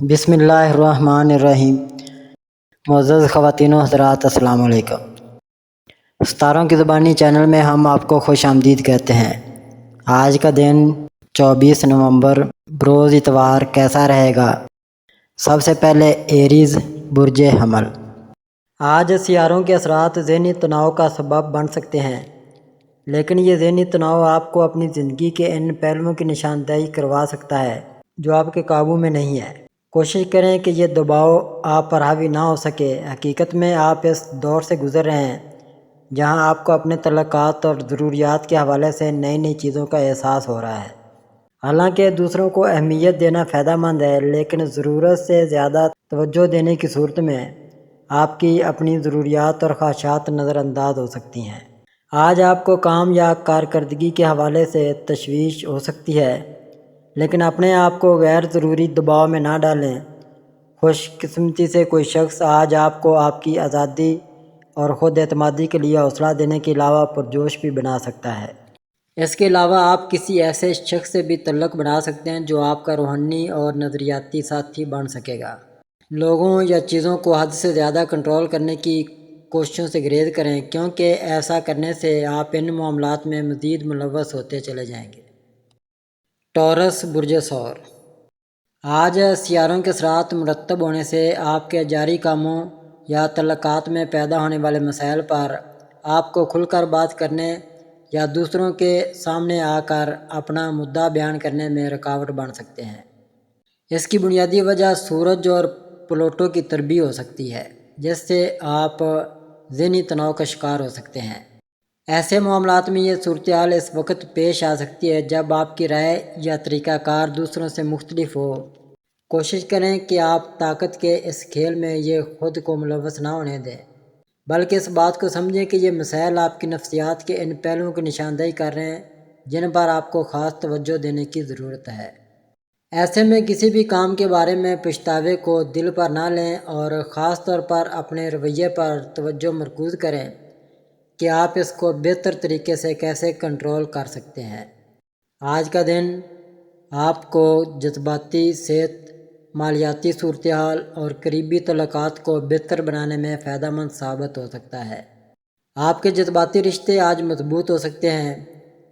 بسم اللہ الرحمن الرحیم۔ معزز خواتین و حضرات، السلام علیکم۔ ستاروں کی زبانی چینل میں ہم آپ کو خوش آمدید کہتے ہیں۔ آج کا دن 24 نومبر بروز اتوار کیسا رہے گا؟ سب سے پہلے ایریز برج حمل۔ آج سیاروں کے اثرات ذہنی تناؤ کا سبب بن سکتے ہیں، لیکن یہ ذہنی تناؤ آپ کو اپنی زندگی کے ان پہلوؤں کی نشاندہی کروا سکتا ہے جو آپ کے قابو میں نہیں ہے۔ کوشش کریں کہ یہ دباؤ آپ پر حاوی نہ ہو سکے۔ حقیقت میں آپ اس دور سے گزر رہے ہیں جہاں آپ کو اپنے تعلقات اور ضروریات کے حوالے سے نئی چیزوں کا احساس ہو رہا ہے۔ حالانکہ دوسروں کو اہمیت دینا فائدہ مند ہے، لیکن ضرورت سے زیادہ توجہ دینے کی صورت میں آپ کی اپنی ضروریات اور خواہشات نظر انداز ہو سکتی ہیں۔ آج آپ کو کام یا کارکردگی کے حوالے سے تشویش ہو سکتی ہے، لیکن اپنے آپ کو غیر ضروری دباؤ میں نہ ڈالیں۔ خوش قسمتی سے کوئی شخص آج آپ کو آپ کی آزادی اور خود اعتمادی کے لیے حوصلہ دینے کے علاوہ پرجوش بھی بنا سکتا ہے۔ اس کے علاوہ آپ کسی ایسے شخص سے بھی تعلق بنا سکتے ہیں جو آپ کا روحانی اور نظریاتی ساتھی بن سکے گا۔ لوگوں یا چیزوں کو حد سے زیادہ کنٹرول کرنے کی کوششوں سے گریز کریں، کیونکہ ایسا کرنے سے آپ ان معاملات میں مزید ملوث ہوتے چلے جائیں گے۔ ٹورس برج ثور۔ آج سیاروں کے اثرات مرتب ہونے سے آپ کے جاری کاموں یا تعلقات میں پیدا ہونے والے مسائل پر آپ کو کھل کر بات کرنے یا دوسروں کے سامنے آ کر اپنا مدعا بیان کرنے میں رکاوٹ بن سکتے ہیں۔ اس کی بنیادی وجہ سورج اور پلوٹو کی طربی ہو سکتی ہے، جس سے آپ ذہنی تناؤ کا شکار ہو سکتے ہیں۔ ایسے معاملات میں یہ صورتحال اس وقت پیش آ سکتی ہے جب آپ کی رائے یا طریقہ کار دوسروں سے مختلف ہو۔ کوشش کریں کہ آپ طاقت کے اس کھیل میں یہ خود کو ملوث نہ ہونے دیں، بلکہ اس بات کو سمجھیں کہ یہ مسائل آپ کی نفسیات کے ان پہلوؤں کی نشاندہی کر رہے ہیں جن پر آپ کو خاص توجہ دینے کی ضرورت ہے۔ ایسے میں کسی بھی کام کے بارے میں پچھتاوے کو دل پر نہ لیں اور خاص طور پر اپنے رویے پر توجہ مرکوز کریں کہ آپ اس کو بہتر طریقے سے کیسے کنٹرول کر سکتے ہیں۔ آج کا دن آپ کو جذباتی صحت، مالیاتی صورتحال اور قریبی تعلقات کو بہتر بنانے میں فائدہ مند ثابت ہو سکتا ہے۔ آپ کے جذباتی رشتے آج مضبوط ہو سکتے ہیں،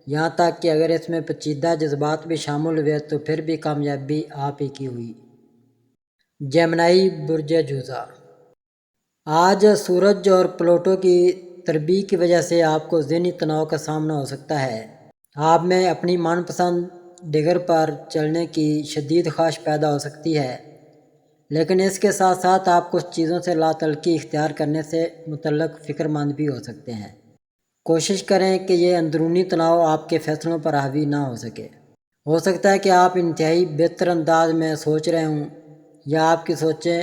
یہاں تک کہ اگر اس میں پیچیدہ جذبات بھی شامل ہوئے تو پھر بھی کامیابی آپ ہی کی ہوئی۔ جیمنائی برج جوزا۔ آج سورج اور پلوٹو کی طربی کی وجہ سے آپ کو ذہنی تناؤ کا سامنا ہو سکتا ہے۔ آپ میں اپنی من پسند ڈگر پر چلنے کی شدید خواہش پیدا ہو سکتی ہے، لیکن اس کے ساتھ ساتھ آپ کچھ چیزوں سے لا تعلقی اختیار کرنے سے متعلق فکر مند بھی ہو سکتے ہیں۔ کوشش کریں کہ یہ اندرونی تناؤ آپ کے فیصلوں پر حاوی نہ ہو سکے۔ ہو سکتا ہے کہ آپ انتہائی بہتر انداز میں سوچ رہے ہوں یا آپ کی سوچیں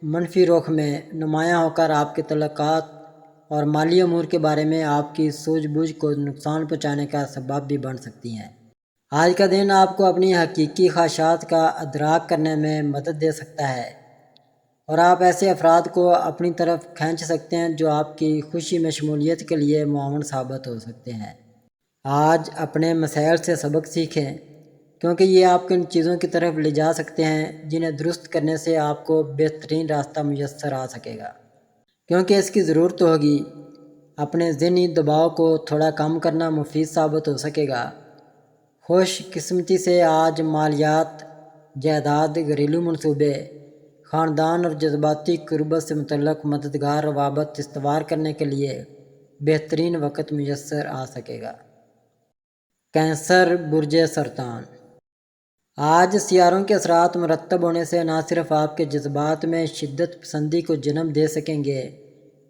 منفی رخ میں نمایاں ہو کر آپ کے تعلقات اور مالی امور کے بارے میں آپ کی سوجھ بوجھ کو نقصان پہنچانے کا سبب بھی بن سکتی ہیں۔ آج کا دن آپ کو اپنی حقیقی خواہشات کا ادراک کرنے میں مدد دے سکتا ہے اور آپ ایسے افراد کو اپنی طرف کھینچ سکتے ہیں جو آپ کی خوشی میں شمولیت کے لیے معاون ثابت ہو سکتے ہیں۔ آج اپنے مسائل سے سبق سیکھیں، کیونکہ یہ آپ کو ان چیزوں کی طرف لے جا سکتے ہیں جنہیں درست کرنے سے آپ کو بہترین راستہ میسر آ سکے گا، کیونکہ اس کی ضرورت ہوگی۔ اپنے ذہنی دباؤ کو تھوڑا کم کرنا مفید ثابت ہو سکے گا۔ خوش قسمتی سے آج مالیات، جائیداد، گھریلو منصوبے، خاندان اور جذباتی قربت سے متعلق مددگار روابط استوار کرنے کے لیے بہترین وقت میسر آ سکے گا۔ کینسر برج سرطان۔ آج سیاروں کے اثرات مرتب ہونے سے نہ صرف آپ کے جذبات میں شدت پسندی کو جنم دے سکیں گے،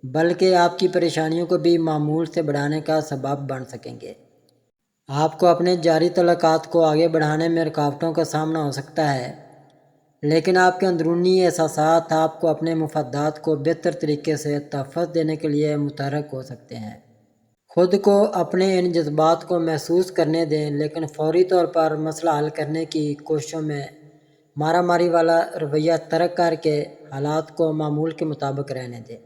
بلکہ آپ کی پریشانیوں کو بھی معمول سے بڑھانے کا سبب بن سکیں گے۔ آپ کو اپنے جاری تعلقات کو آگے بڑھانے میں رکاوٹوں کا سامنا ہو سکتا ہے، لیکن آپ کے اندرونی احساسات آپ کو اپنے مفادات کو بہتر طریقے سے تحفظ دینے کے لیے متحرک ہو سکتے ہیں۔ خود کو اپنے ان جذبات کو محسوس کرنے دیں، لیکن فوری طور پر مسئلہ حل کرنے کی کوششوں میں مارا ماری والا رویہ ترک کر کے حالات کو معمول کے مطابق رہنے دیں۔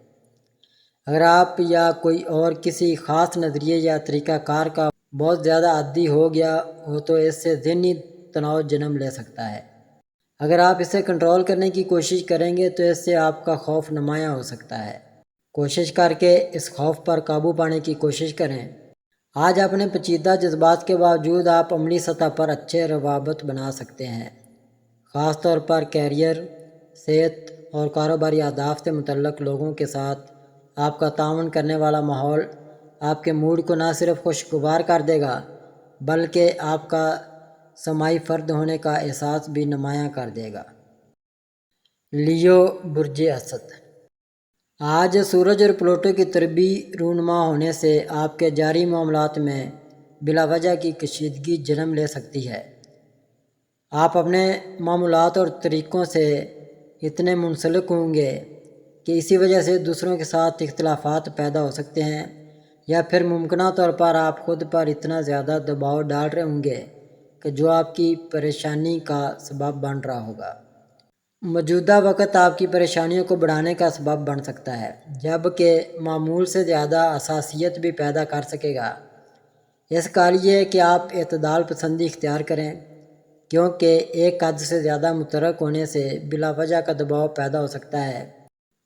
اگر آپ یا کوئی اور کسی خاص نظریے یا طریقہ کار کا بہت زیادہ عادی ہو گیا ہو تو اس سے ذہنی تناؤ جنم لے سکتا ہے۔ اگر آپ اسے کنٹرول کرنے کی کوشش کریں گے تو اس سے آپ کا خوف نمایاں ہو سکتا ہے۔ کوشش کر کے اس خوف پر قابو پانے کی کوشش کریں۔ آج اپنے پیچیدہ جذبات کے باوجود آپ عملی سطح پر اچھے روابط بنا سکتے ہیں، خاص طور پر کیریئر، صحت اور کاروباری اہداف سے متعلق لوگوں کے ساتھ آپ کا تعاون کرنے والا ماحول آپ کے موڈ کو نہ صرف خوشگوار کر دے گا بلکہ آپ کا سماجی فرد ہونے کا احساس بھی نمایاں کر دے گا۔ لیو برج اسد۔ آج سورج اور پلوٹو کی طربی رونما ہونے سے آپ کے جاری معاملات میں بلا وجہ کی کشیدگی جنم لے سکتی ہے۔ آپ اپنے معمولات اور طریقوں سے اتنے منسلک ہوں گے کہ اسی وجہ سے دوسروں کے ساتھ اختلافات پیدا ہو سکتے ہیں، یا پھر ممکنہ طور پر آپ خود پر اتنا زیادہ دباؤ ڈال رہے ہوں گے کہ جو آپ کی پریشانی کا سبب بن رہا ہوگا۔ موجودہ وقت آپ کی پریشانیوں کو بڑھانے کا سبب بن سکتا ہے، جبکہ معمول سے زیادہ حساسیت بھی پیدا کر سکے گا۔ اس کا حل یہ ہے کہ آپ اعتدال پسندی اختیار کریں، کیونکہ ایک حد سے زیادہ متحرک ہونے سے بلا وجہ کا دباؤ پیدا ہو سکتا ہے۔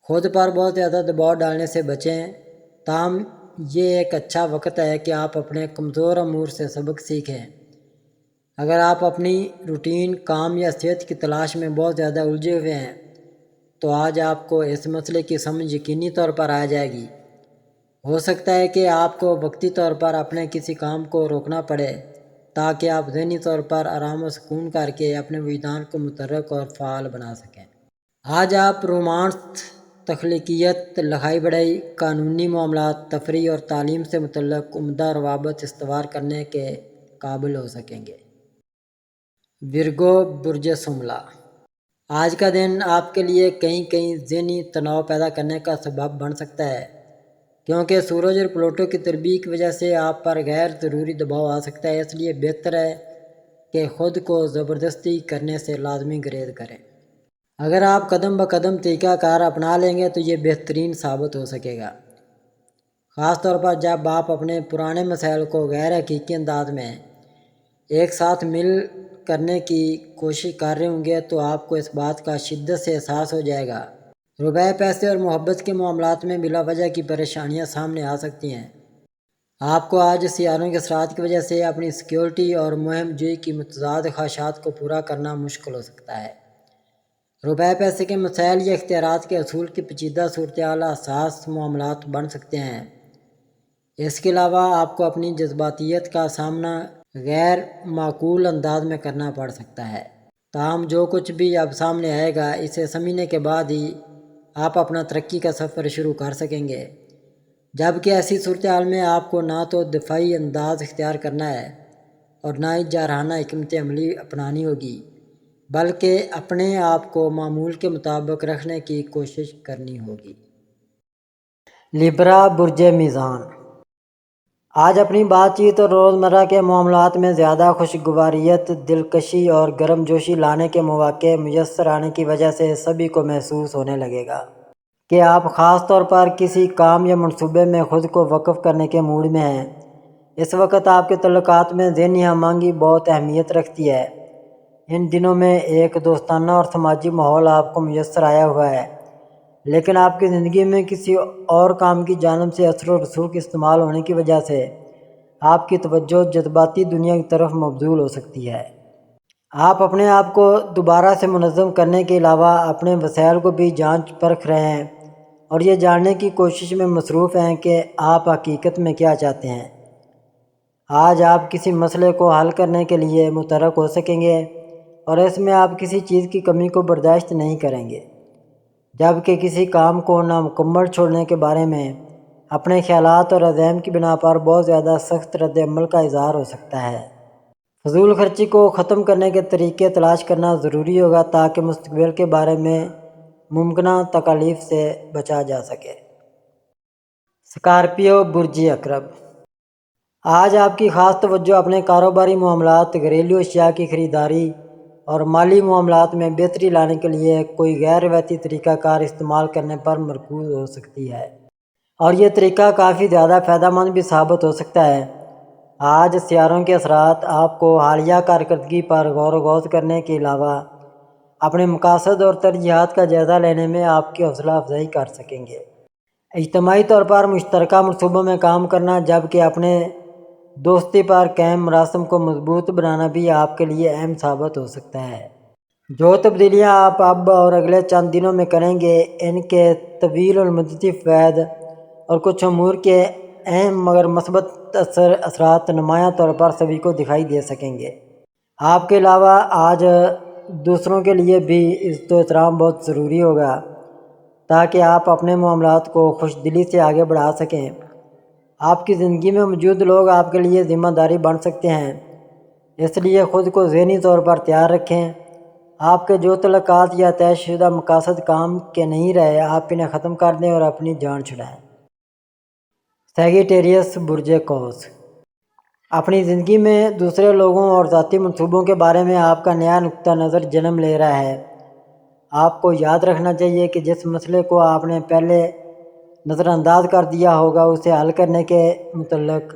خود پر بہت زیادہ دباؤ ڈالنے سے بچیں، تاہم یہ ایک اچھا وقت ہے کہ آپ اپنے کمزور امور سے سبق سیکھیں۔ اگر آپ اپنی روٹین، کام یا صحت کی تلاش میں بہت زیادہ الجھے ہوئے ہیں تو آج آپ کو اس مسئلے کی سمجھ یقینی طور پر آ جائے گی۔ ہو سکتا ہے کہ آپ کو وقتی طور پر اپنے کسی کام کو روکنا پڑے تاکہ آپ ذہنی طور پر آرام و سکون کر کے اپنے وجدان کو متحرک اور فعال بنا سکیں۔ آج آپ رومانس، تخلیقیت، لکھائی پڑھائی، قانونی معاملات، تفریح اور تعلیم سے متعلق عمدہ روابط استوار کرنے کے قابل ہو سکیں گے۔ ورگو برج شملہ۔ آج کا دن آپ کے لیے کہیں ذہنی تناؤ پیدا کرنے کا سبب بن سکتا ہے، کیونکہ سورج اور پلوٹو کی تربیت کی وجہ سے آپ پر غیر ضروری دباؤ آ سکتا ہے۔ اس لیے بہتر ہے کہ خود کو زبردستی کرنے سے لازمی گریز کریں۔ اگر آپ قدم بقدم طریقہ کار اپنا لیں گے تو یہ بہترین ثابت ہو سکے گا، خاص طور پر جب آپ اپنے پرانے مسائل کو غیر حقیقی انداز میں ایک ساتھ مل کرنے کی کوشش کر رہے ہوں گے تو آپ کو اس بات کا شدت سے احساس ہو جائے گا۔ روپے، پیسے اور محبت کے معاملات میں بلا وجہ کی پریشانیاں سامنے آ سکتی ہیں۔ آپ کو آج سیاروں کے اثرات کی وجہ سے اپنی سیکیورٹی اور مہم جوئی کی متضاد خواہشات کو پورا کرنا مشکل ہو سکتا ہے۔ روپے پیسے کے مسائل یا اختیارات کے حصول کی پیچیدہ صورتحال حساس معاملات بن سکتے ہیں۔ اس کے علاوہ آپ کو اپنی جذباتیت کا سامنا غیر معقول انداز میں کرنا پڑ سکتا ہے، تاہم جو کچھ بھی اب سامنے آئے گا اسے سمجھنے کے بعد ہی آپ اپنا ترقی کا سفر شروع کر سکیں گے، جبکہ ایسی صورتحال میں آپ کو نہ تو دفاعی انداز اختیار کرنا ہے اور نہ ہی جارحانہ حکمت عملی اپنانی ہوگی، بلکہ اپنے آپ کو معمول کے مطابق رکھنے کی کوشش کرنی ہوگی۔ لیبرا برج میزان۔ آج اپنی بات چیت اور روزمرہ کے معاملات میں زیادہ خوشگواریت، دلکشی اور گرم جوشی لانے کے مواقع میسر آنے کی وجہ سے سبھی کو محسوس ہونے لگے گا کہ آپ خاص طور پر کسی کام یا منصوبے میں خود کو وقف کرنے کے موڈ میں ہیں۔ اس وقت آپ کے تعلقات میں ذہنی ہم آہنگی بہت اہمیت رکھتی ہے۔ ان دنوں میں ایک دوستانہ اور سماجی ماحول آپ کو میسر آیا ہوا ہے، لیکن آپ کی زندگی میں کسی اور کام کی جانب سے اثر و رسوخ استعمال ہونے کی وجہ سے آپ کی توجہ جذباتی دنیا کی طرف مبذول ہو سکتی ہے۔ آپ اپنے آپ کو دوبارہ سے منظم کرنے کے علاوہ اپنے وسائل کو بھی جانچ پرکھ رہے ہیں اور یہ جاننے کی کوشش میں مصروف ہیں کہ آپ حقیقت میں کیا چاہتے ہیں۔ آج آپ کسی مسئلے کو حل کرنے کے لیے متحرک ہو سکیں گے اور اس میں آپ کسی چیز کی کمی کو برداشت نہیں کریں گے، جبکہ کسی کام کو نامکمل چھوڑنے کے بارے میں اپنے خیالات اور عزائم کی بنا پر بہت زیادہ سخت رد عمل کا اظہار ہو سکتا ہے۔ فضول خرچی کو ختم کرنے کے طریقے تلاش کرنا ضروری ہوگا تاکہ مستقبل کے بارے میں ممکنہ تکالیف سے بچا جا سکے۔ اسکارپیو برج عقرب۔ آج آپ کی خاص توجہ اپنے کاروباری معاملات، گھریلو اشیاء کی خریداری اور مالی معاملات میں بہتری لانے کے لیے کوئی غیر روایتی طریقہ کار استعمال کرنے پر مرکوز ہو سکتی ہے، اور یہ طریقہ کافی زیادہ فائدہ مند بھی ثابت ہو سکتا ہے۔ آج سیاروں کے اثرات آپ کو حالیہ کارکردگی پر غور و خوض کرنے کے علاوہ اپنے مقاصد اور ترجیحات کا جائزہ لینے میں آپ کی حوصلہ افزائی کر سکیں گے۔ اجتماعی طور پر مشترکہ منصوبوں میں کام کرنا جبکہ اپنے دوستی پر قائم مراسم کو مضبوط بنانا بھی آپ کے لیے اہم ثابت ہو سکتا ہے۔ جو تبدیلیاں آپ اب اور اگلے چند دنوں میں کریں گے، ان کے طویل المدتی فوائد اور کچھ امور کے اہم مگر مثبت اثرات نمایاں طور پر سبھی کو دکھائی دے سکیں گے۔ آپ کے علاوہ آج دوسروں کے لیے بھی عزت و احترام بہت ضروری ہوگا تاکہ آپ اپنے معاملات کو خوش دلی سے آگے بڑھا سکیں۔ آپ کی زندگی میں موجود لوگ آپ کے لیے ذمہ داری بن سکتے ہیں، اس لیے خود کو ذہنی طور پر تیار رکھیں۔ آپ کے جو تعلقات یا طے شدہ مقاصد کام کے نہیں رہے، آپ انہیں ختم کر دیں اور اپنی جان چھڑائیں۔ سیجیٹیریس برج قوس، اپنی زندگی میں دوسرے لوگوں اور ذاتی منصوبوں کے بارے میں آپ کا نیا نقطہ نظر جنم لے رہا ہے۔ آپ کو یاد رکھنا چاہیے کہ جس مسئلے کو آپ نے پہلے نظر انداز کر دیا ہوگا، اسے حل کرنے کے متعلق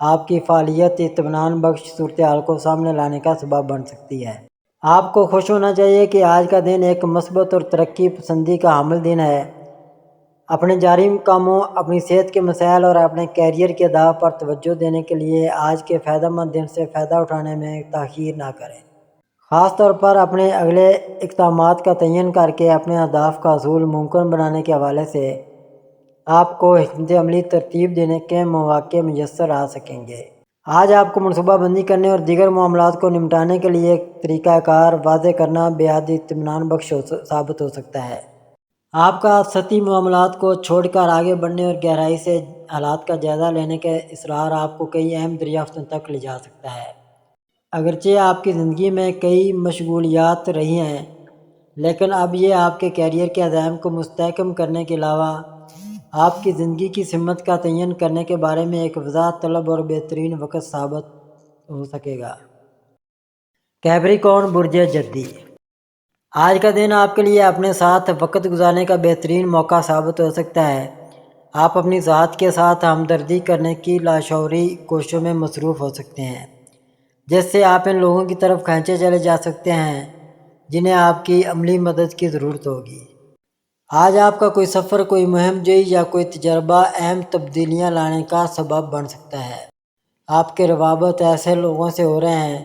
آپ کی فعالیت اطمینان بخش صورتحال کو سامنے لانے کا سبب بن سکتی ہے۔ آپ کو خوش ہونا چاہیے کہ آج کا دن ایک مثبت اور ترقی پسندی کا حامل دن ہے۔ اپنے جاری کاموں، اپنی صحت کے مسائل اور اپنے کیریئر کے اہداف پر توجہ دینے کے لیے آج کے فائدہ مند دن سے فائدہ اٹھانے میں تاخیر نہ کریں۔ خاص طور پر اپنے اگلے اقدامات کا تعین کر کے اپنے اہداف کا حصول ممکن بنانے کے حوالے سے آپ کو حکمت عملی ترتیب دینے کے مواقع میسر آ سکیں گے۔ آج آپ کو منصوبہ بندی کرنے اور دیگر معاملات کو نمٹانے کے لیے ایک طریقہ کار واضح کرنا بے حد اطمینان بخش ثابت ہو سکتا ہے۔ آپ کا سطحی معاملات کو چھوڑ کر آگے بڑھنے اور گہرائی سے حالات کا جائزہ لینے کا اصرار آپ کو کئی اہم دریافتوں تک لے جا سکتا ہے۔ اگرچہ آپ کی زندگی میں کئی مشغولیات رہی ہیں، لیکن اب یہ آپ کے کیریئر کے عزائم کو مستحکم کرنے کے علاوہ آپ کی زندگی کی سمت کا تعین کرنے کے بارے میں ایک وضاحت طلب اور بہترین وقت ثابت ہو سکے گا۔ کیپریکارن برج جدی، آج کا دن آپ کے لیے اپنے ساتھ وقت گزارنے کا بہترین موقع ثابت ہو سکتا ہے۔ آپ اپنی ذات کے ساتھ ہمدردی کرنے کی لاشعوری کوششوں میں مصروف ہو سکتے ہیں، جس سے آپ ان لوگوں کی طرف کھینچے چلے جا سکتے ہیں جنہیں آپ کی عملی مدد کی ضرورت ہوگی۔ آج آپ کا کوئی سفر، کوئی مہم جوئی یا کوئی تجربہ اہم تبدیلیاں لانے کا سبب بن سکتا ہے۔ آپ کے روابط ایسے لوگوں سے ہو رہے ہیں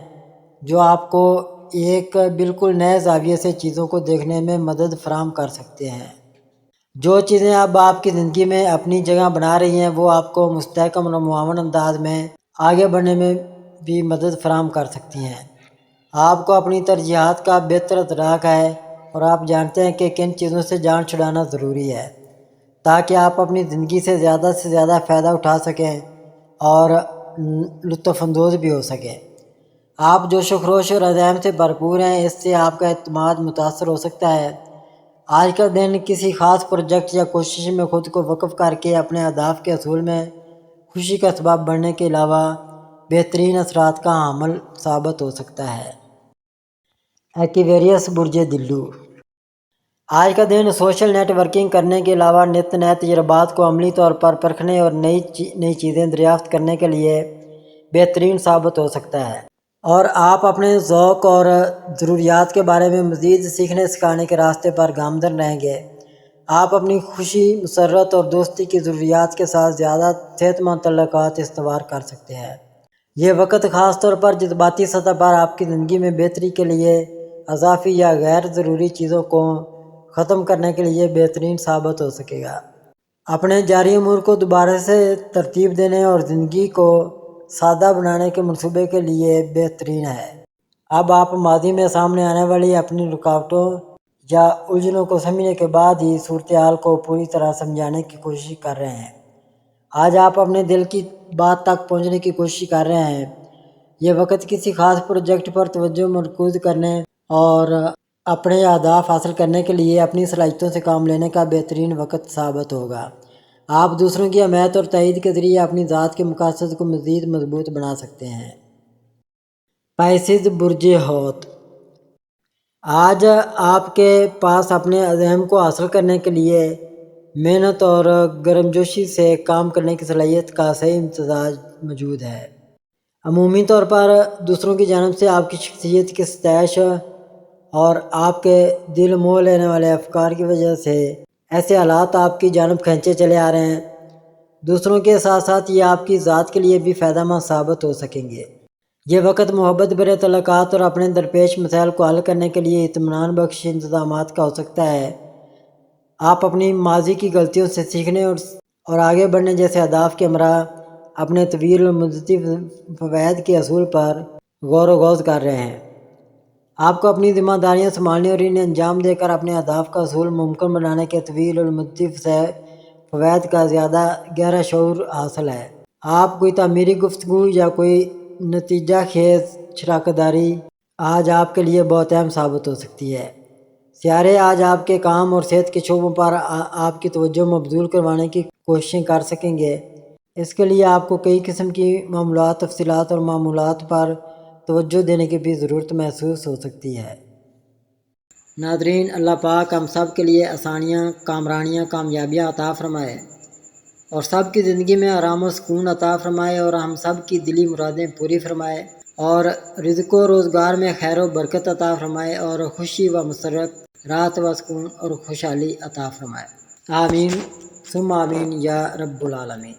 جو آپ کو ایک بالکل نئے زاویے سے چیزوں کو دیکھنے میں مدد فراہم کر سکتے ہیں۔ جو چیزیں اب آپ کی زندگی میں اپنی جگہ بنا رہی ہیں، وہ آپ کو مستحکم اور معاون انداز میں آگے بڑھنے میں بھی مدد فراہم کر سکتی ہیں۔ آپ کو اپنی ترجیحات کا بہتر ادراک ہے اور آپ جانتے ہیں کہ کن چیزوں سے جان چھڑانا ضروری ہے تاکہ آپ اپنی زندگی سے زیادہ فائدہ اٹھا سکیں اور لطف اندوز بھی ہو سکیں۔ آپ جوش و خروش اور عزائم سے بھرپور ہیں، اس سے آپ کا اعتماد متاثر ہو سکتا ہے۔ آج کا دن کسی خاص پروجیکٹ یا کوشش میں خود کو وقف کر کے اپنے اہداف کے حصول میں خوشی کا سبب بننے کے علاوہ بہترین اثرات کا حامل ثابت ہو سکتا ہے۔ ایکویریس برج دلو، آج کا دن سوشل نیٹ ورکنگ کرنے کے علاوہ نت نئے تجربات کو عملی طور پر پرکھنے اور نئی چیزیں دریافت کرنے کے لیے بہترین ثابت ہو سکتا ہے، اور آپ اپنے ذوق اور ضروریات کے بارے میں مزید سیکھنے سکھانے کے راستے پر گامزن رہیں گے۔ آپ اپنی خوشی، مسرت اور دوستی کی ضروریات کے ساتھ زیادہ صحت مند تعلقات استوار کر سکتے ہیں۔ یہ وقت خاص طور پر جذباتی سطح پر آپ کی زندگی میں بہتری کے لیے اضافی یا غیر ضروری چیزوں کو ختم کرنے کے لیے بہترین ثابت ہو سکے گا۔ اپنے جاری امور کو دوبارہ سے ترتیب دینے اور زندگی کو سادہ بنانے کے منصوبے کے لیے بہترین ہے۔ اب آپ ماضی میں سامنے آنے والی اپنی رکاوٹوں یا الجھنوں کو سمجھنے کے بعد ہی صورتحال کو پوری طرح سمجھانے کی کوشش کر رہے ہیں۔ آج آپ اپنے دل کی بات تک پہنچنے کی کوشش کر رہے ہیں۔ یہ وقت کسی خاص پروجیکٹ پر توجہ مرکوز کرنے اور اپنے اہداف حاصل کرنے کے لیے اپنی صلاحیتوں سے کام لینے کا بہترین وقت ثابت ہوگا۔ آپ دوسروں کی حمایت اور تائید کے ذریعے اپنی ذات کے مقاصد کو مزید مضبوط بنا سکتے ہیں۔ پائسز برج حوت، آج آپ کے پاس اپنے عزائم کو حاصل کرنے کے لیے محنت اور گرمجوشی سے کام کرنے کی صلاحیت کا صحیح امتزاج موجود ہے۔ عمومی طور پر دوسروں کی جانب سے آپ کی شخصیت کی ستائش اور آپ کے دل موہ لینے والے افکار کی وجہ سے ایسے حالات آپ کی جانب کھینچے چلے آ رہے ہیں، دوسروں کے ساتھ ساتھ یہ آپ کی ذات کے لیے بھی فائدہ مند ثابت ہو سکیں گے۔ یہ وقت محبت برے تعلقات اور اپنے درپیش مسائل کو حل کرنے کے لیے اطمینان بخش انتظامات کا ہو سکتا ہے۔ آپ اپنی ماضی کی غلطیوں سے سیکھنے اور آگے بڑھنے جیسے اہداف کے ہمراہ اپنے طویل المدتی فوائد کے اصول پر غور و خوض کر رہے ہیں۔ آپ کو اپنی ذمہ داریاں سنبھالنے اور انہیں انجام دے کر اپنے اہداف کا حصول ممکن بنانے کے طویل المدتی فوائد کا زیادہ گہرا شعور حاصل ہے۔ آپ کوئی تعمیری گفتگو یا کوئی نتیجہ خیز شراکت داری آج آپ کے لیے بہت اہم ثابت ہو سکتی ہے۔ سیارے آج آپ کے کام اور صحت کے شعبوں پر آپ کی توجہ مبذول کروانے کی کوششیں کر سکیں گے۔ اس کے لیے آپ کو کئی قسم کی معاملات، تفصیلات اور معمولات پر توجہ دینے کی بھی ضرورت محسوس ہو سکتی ہے۔ ناظرین، اللہ پاک ہم سب کے لیے آسانیاں، کامرانیاں، کامیابیاں عطا فرمائے اور سب کی زندگی میں آرام و سکون عطا فرمائے اور ہم سب کی دلی مرادیں پوری فرمائے اور رزق و روزگار میں خیر و برکت عطا فرمائے اور خوشی و مسرت، راحت و سکون اور خوشحالی عطا فرمائے۔ آمین ثم آمین یا رب العالمین۔